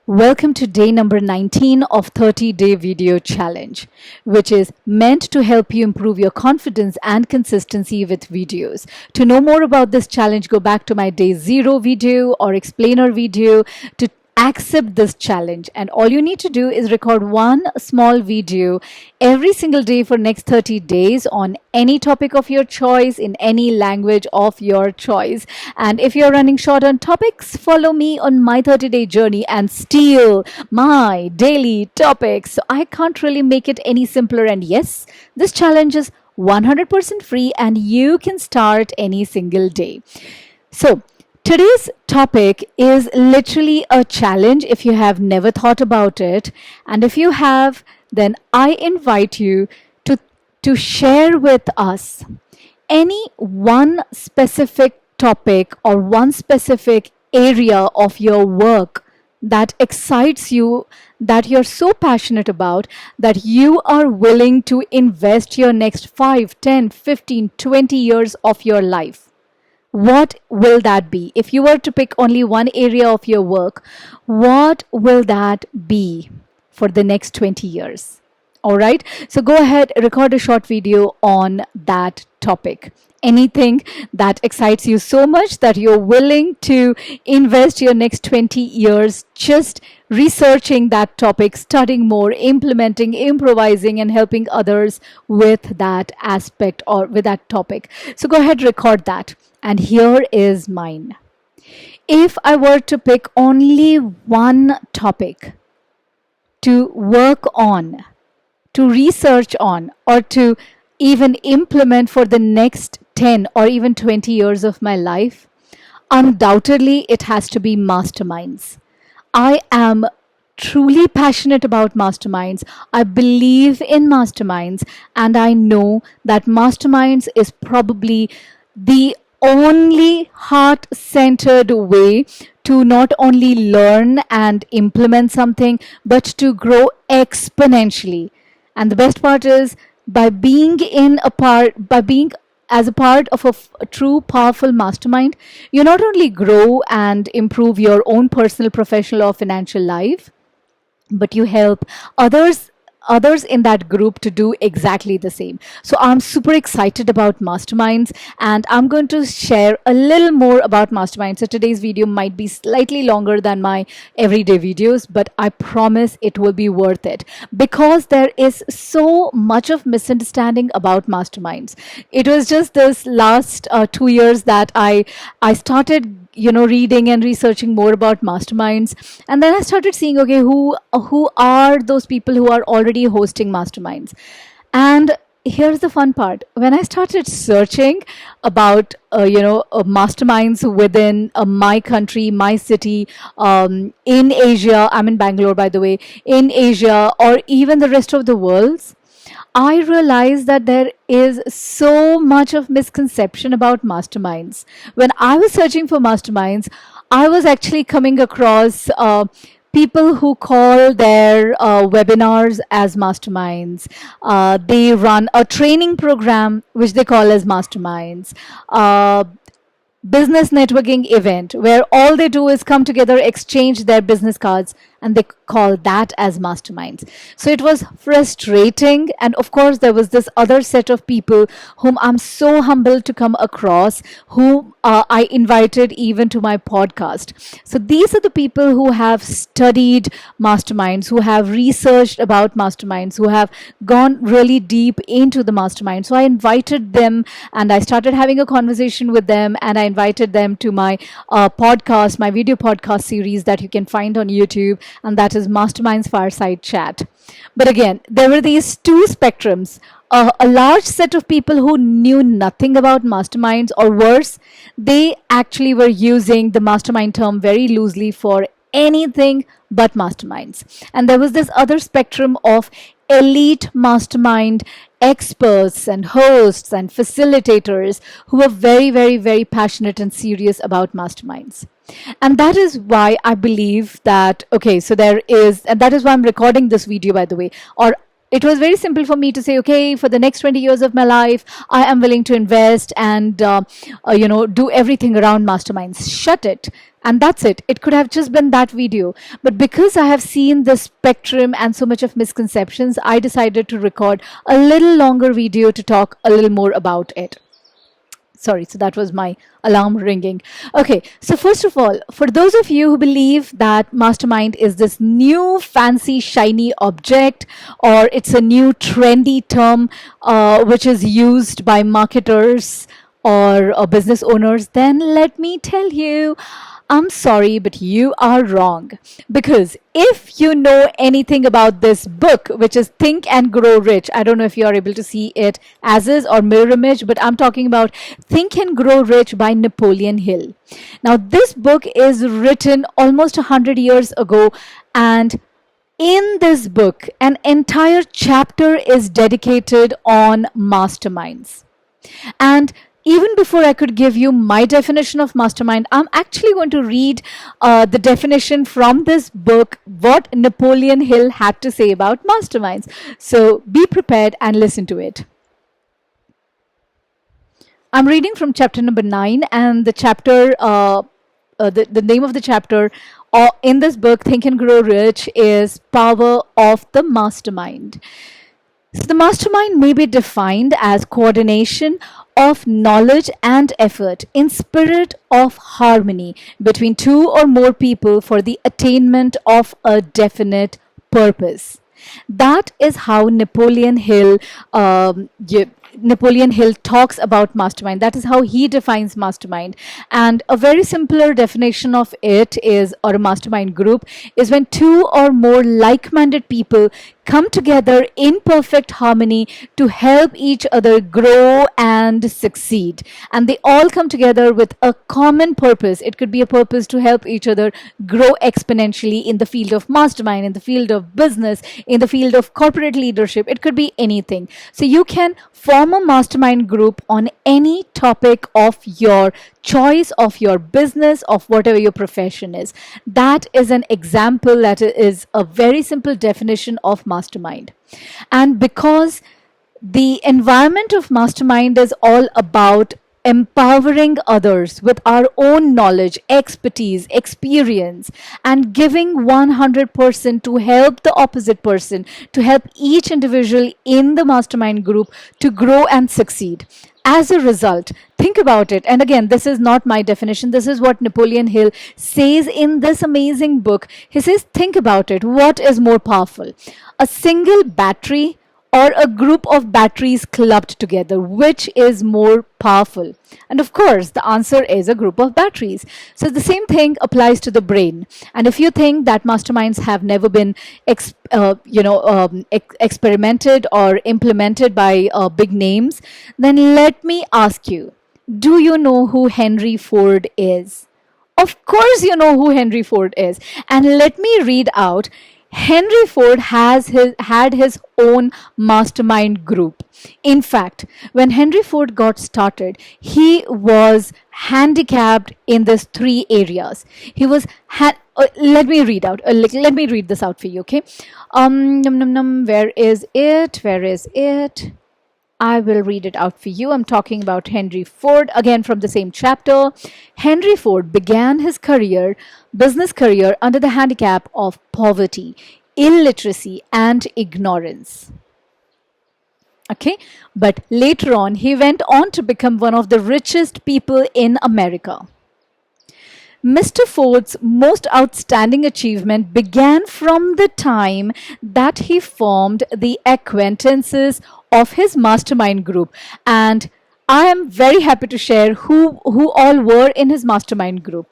Welcome to day number 19 of 30-day video challenge, which is meant to help you improve your confidence and consistency with videos. To know more about this challenge, go back to my day 0 video or explainer video to accept this challenge, and all you need to do is record one small video every single day for next 30 days on any topic of your choice in any language of your choice. And if you're running short on topics, follow me on my 30-day journey and steal my daily topics. So I can't really make it any simpler. And yes, this challenge is 100% free and you can start any single day. So today's topic is literally a challenge if you have never thought about it. And if you have, then I invite you to share with us any one specific topic or one specific area of your work that excites you, that you're so passionate about, that you are willing to invest your next 5, 10, 15, 20 years of your life. What will that be? If you were to pick only one area of your work, what will that be for the next 20 years? All right. So go ahead, record a short video on that topic. Anything that excites you so much that you're willing to invest your next 20 years just researching that topic, studying more, implementing, improvising, and helping others with that aspect or with that topic. So go ahead, record that. And here is mine. If I were to pick only one topic to work on, to research on, or to even implement for the next 10 or even 20 years of my life, undoubtedly it has to be masterminds. I am truly passionate about masterminds. I believe in masterminds, and I know that masterminds is probably the only heart-centered way to not only learn and implement something, but to grow exponentially. And the best part is, by being as a part of a true powerful mastermind, you not only grow and improve your own personal, professional, or financial life, but you help others in that group to do exactly the same. So I'm super excited about masterminds, and I'm going to share a little more about masterminds. So today's video might be slightly longer than my everyday videos, but I promise it will be worth it because there is so much of misunderstanding about masterminds. It was just this last 2 years that I started reading and researching more about masterminds, and then I started seeing, okay, who are those people who are already hosting masterminds. And here's the fun part: when I started searching about masterminds within my country, my city, in Asia — I'm in Bangalore, by the way — in Asia, or even the rest of the world, I realized that there is so much of misconception about masterminds. When I was searching for masterminds, I was actually coming across people who call their webinars as masterminds. They run a training program which they call as masterminds. Business networking event where all they do is come together, exchange their business cards, and they call that as masterminds. So it was frustrating. And of course, there was this other set of people whom I'm so humbled to come across, whom I invited even to my podcast. So these are the people who have studied masterminds, who have researched about masterminds, who have gone really deep into the mastermind. So I invited them and I started having a conversation with them, and I invited them to my podcast, my video podcast series that you can find on YouTube, and that is Masterminds Fireside Chat. But again, there were these two spectrums. A large set of people who knew nothing about masterminds, or worse, they actually were using the mastermind term very loosely for anything but masterminds. And there was this other spectrum of elite mastermind experts and hosts and facilitators who were very, very, very passionate and serious about masterminds. And that is why I believe that, okay, so there is, and that is why I'm recording this video, by the way, or it was very simple for me to say, okay, for the next 20 years of my life, I am willing to invest and, do everything around masterminds. Shut it. And that's it. It could have just been that video. But because I have seen the spectrum and so much of misconceptions, I decided to record a little longer video to talk a little more about it. Sorry, so that was my alarm ringing. Okay, so first of all, for those of you who believe that mastermind is this new fancy shiny object, or it's a new trendy term which is used by marketers or business owners, then let me tell you, I'm sorry, but you are wrong. Because if you know anything about this book, which is Think and Grow Rich, I don't know if you are able to see it as is or mirror image, but I'm talking about Think and Grow Rich by Napoleon Hill. Now, this book is written almost 100 years ago, and in this book, an entire chapter is dedicated on masterminds. And even before I could give you my definition of mastermind, I'm actually going to read the definition from this book, what Napoleon Hill had to say about masterminds. So be prepared and listen to it. I'm reading from chapter number 9, and the chapter, the name of the chapter in this book, Think and Grow Rich, is Power of the Mastermind. So the mastermind may be defined as coordination of knowledge and effort in spirit of harmony between two or more people for the attainment of a definite purpose. That is how Napoleon Hill talks about mastermind. That is how he defines mastermind. And a very simpler definition of it is, or a mastermind group, is when two or more like-minded people come together in perfect harmony to help each other grow and succeed. And they all come together with a common purpose. It could be a purpose to help each other grow exponentially in the field of mastermind, in the field of business, in the field of corporate leadership. It could be anything. So you can form a mastermind group on any topic of your choice, of your business, of whatever your profession is. That is an example, that is a very simple definition of mastermind. And because the environment of mastermind is all about empowering others with our own knowledge, expertise, experience, and giving 100% to help the opposite person, to help each individual in the mastermind group to grow and succeed. As a result, think about it. And again, this is not my definition. This is what Napoleon Hill says in this amazing book. He says, think about it. What is more powerful? A single battery or a group of batteries clubbed together? Which is more powerful? And of course, the answer is a group of batteries. So the same thing applies to the brain. And if you think that masterminds have never been experimented or implemented by big names, then let me ask you, do you know who Henry Ford is? Of course you know who Henry Ford is. And let me read out. Henry Ford had his own mastermind group. In fact, when Henry Ford got started, he was handicapped in these 3 areas. He was let me read this out for you, okay? Where is it? Where is it? I will read it out for you. I'm talking about Henry Ford, again from the same chapter. Henry Ford began his business career under the handicap of poverty, illiteracy, and ignorance. Okay, but later on, he went on to become one of the richest people in America. Mr. Ford's most outstanding achievement began from the time that he formed the acquaintances of his mastermind group. And I am very happy to share who all were in his mastermind group.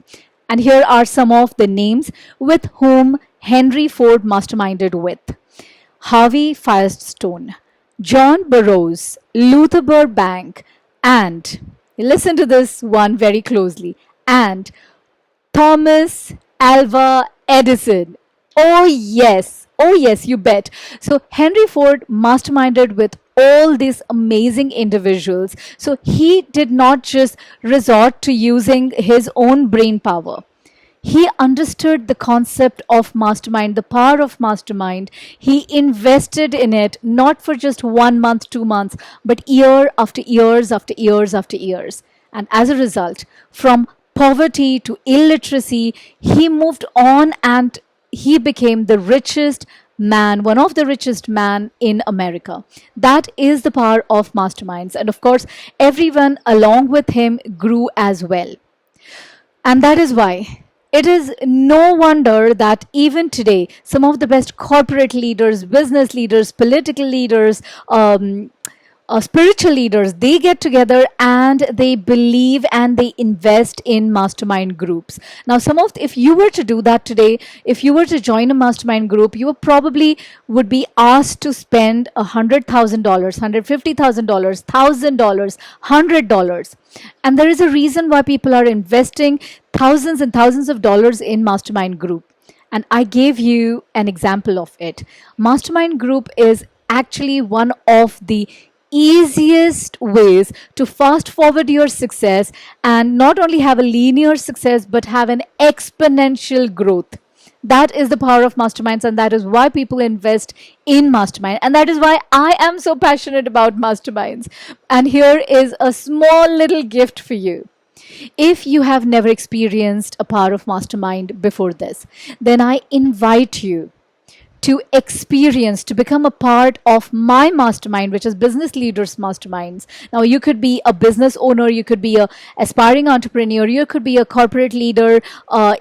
And here are some of the names with whom Henry Ford masterminded with. Harvey Firestone, John Burroughs, Luther Burbank, and, listen to this one very closely, and Thomas Alva Edison. Oh yes, you bet. So Henry Ford masterminded with all these amazing individuals. So he did not just resort to using his own brain power. He understood the concept of mastermind, the power of mastermind. He invested in it not for just 1 month, 2 months, but year after years after years after years. And as a result, from poverty to illiteracy, he moved on and he became the richest man, one of the richest man in America. That is the power of masterminds. And of course, everyone along with him grew as well. And that is why it is no wonder that even today, some of the best corporate leaders, business leaders, political leaders, spiritual leaders, they get together and they believe and they invest in mastermind groups. Now, if you were to do that today, if you were to join a mastermind group, you probably would be asked to spend $100,000, $150,000, $1,000, $100. And there is a reason why people are investing thousands and thousands of dollars in mastermind group. And I gave you an example of it. Mastermind group is actually one of the easiest ways to fast forward your success and not only have a linear success but have an exponential growth. That is the power of masterminds, and that is why people invest in mastermind, and that is why I am so passionate about masterminds. And here is a small little gift for you. If you have never experienced a power of mastermind before this, then I invite you to experience, to become a part of my mastermind, which is Business Leaders Masterminds. Now, you could be a business owner, you could be a aspiring entrepreneur, you could be a corporate leader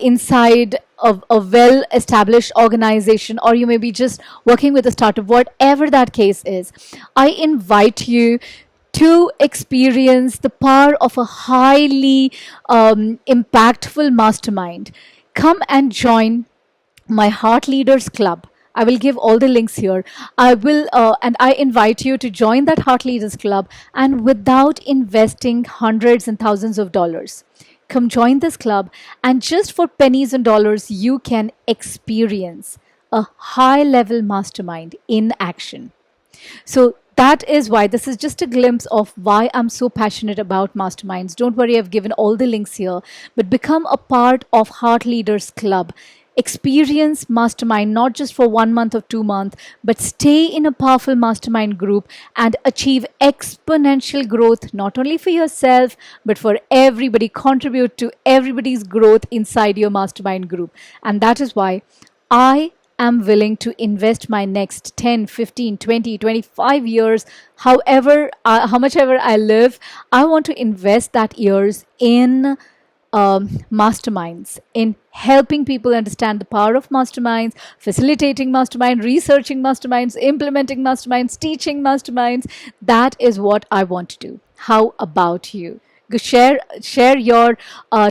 inside of a well-established organization, or you may be just working with a startup, whatever that case is. I invite you to experience the power of a highly impactful mastermind. Come and join my Heart Leaders Club. I will give all the links here. And I invite you to join that Heart Leaders Club, and without investing hundreds and thousands of dollars. Come join this club, and just for pennies and dollars, you can experience a high-level mastermind in action. So that is why this is just a glimpse of why I'm so passionate about masterminds. Don't worry, I've given all the links here, but become a part of Heart Leaders Club. Experience mastermind not just for 1 month or 2 months, but stay in a powerful mastermind group and achieve exponential growth, not only for yourself, but for everybody. Contribute to everybody's growth inside your mastermind group. And that is why I am willing to invest my next 10, 15, 20, 25 years, how much ever I live. I want to invest that years in masterminds, in helping people understand the power of masterminds, facilitating mastermind, researching masterminds, implementing masterminds, teaching masterminds. That is what I want to do. How about you? Share your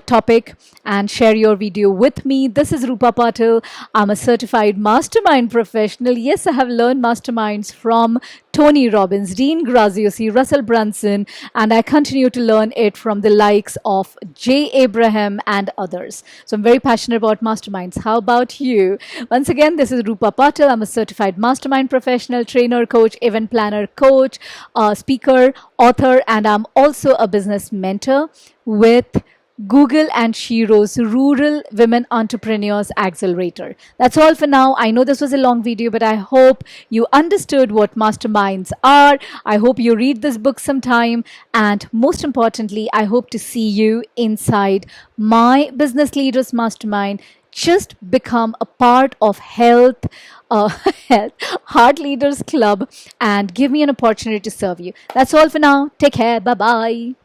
topic and share your video with me. This is Rupa Patil. I'm a certified mastermind professional. Yes, I have learned masterminds from Tony Robbins, Dean Graziosi, Russell Brunson, and I continue to learn it from the likes of Jay Abraham and others. So I'm very passionate about masterminds. How about you? Once again, this is Rupa Patil. I'm a certified mastermind professional, trainer, coach, event planner, coach, speaker, author, and I'm also a business mentor with Google and SHEROES Rural Women Entrepreneurs Accelerator. That's all for now. I know this was a long video, but I hope you understood what masterminds are. I hope you read this book sometime. And most importantly, I hope to see you inside my Business Leaders Mastermind. Just become a part of Heart Leaders Club and give me an opportunity to serve you. That's all for now. Take care. Bye-bye.